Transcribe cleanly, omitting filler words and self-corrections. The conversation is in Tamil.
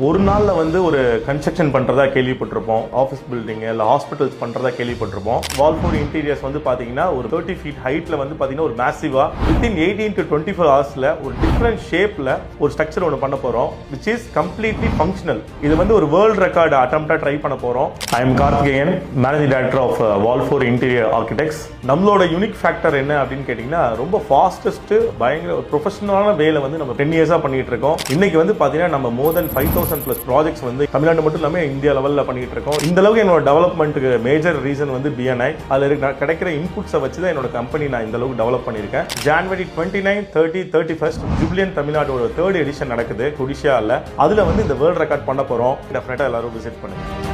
ஒரு நாள்ல வந்து ஒரு கன்ஸ்ட்ரக்ஷன் பண்றதா கேள்விப்பட்டிருப்போம். ஆஃபீஸ் பில்டிங் இல்ல ஹாஸ்பிட்டல்ஸ் பண்றதா கேள்விப்பட்டிருப்போம். வால்ஃபோர் இன்டீரியர்ஸ் வந்து பாத்தீங்கன்னா ஒரு 30 feet ஹைட்ல வந்து பாத்தீங்கன்னா ஒரு மேசிவா within 18 to 24 ஹவர்ஸ்ல ஒரு டிஃபரண்ட் ஷேப்ல ஒரு ஸ்ட்ரக்சர் ஒன்று பண்ண போறோம், which is completely functional. இது வந்து ஒரு வேர்ல்ட் ரெக்கார்ட் அட்டெம்ப்டா ட்ரை பண்ண போறோம். I am Karthikeyan, managing director of வால்ஃபோர் இன்டீரியர் ஆர்கிடெக்ட்ஸ். நம்மளோட யூனிக் ஃபேக்டர் என்ன அப்படின்னு கேட்டீங்கன்னா, ரொம்ப ஃபாஸ்டஸ்ட் பயங்கர ப்ரொஃபஷனலான வேலை வந்து நம்ம 10 இயர்ஸா பண்ணிட்டு இருக்கோம். இன்னைக்கு வந்து பாத்தீங்கன்னா நம்ம more than 5,000 plus ப்ராஜெக்ட்ஸ் வந்து தமிழ்நாடு மட்டும் இல்லாம இந்தியா லெவல்ல பண்ணிட்டு இருக்கோம். இந்த அளவுக்கு என்னோட டெவலப்மெண்ட்டுக்கு மேஜர் ரீசன் வந்து BNI. அதுல கிடைக்கிற இன்புட்ஸை வச்சு தான் என்னோட கம்பெனி நான் இந்த அளவுக்கு டெவலப் பண்ணியிருக்கேன். January 29, 30, 31 ஜூபிலியன் தமிழ்நாடோட 3rd எடிஷன் நடக்குது கொடிஷியால. அதுல வந்து இந்த வேர்ல்ட் ரெக்கார்ட் பண்ண போறோம். டெஃபினட்டா எல்லாரும் விசிட் பண்ணுங்க.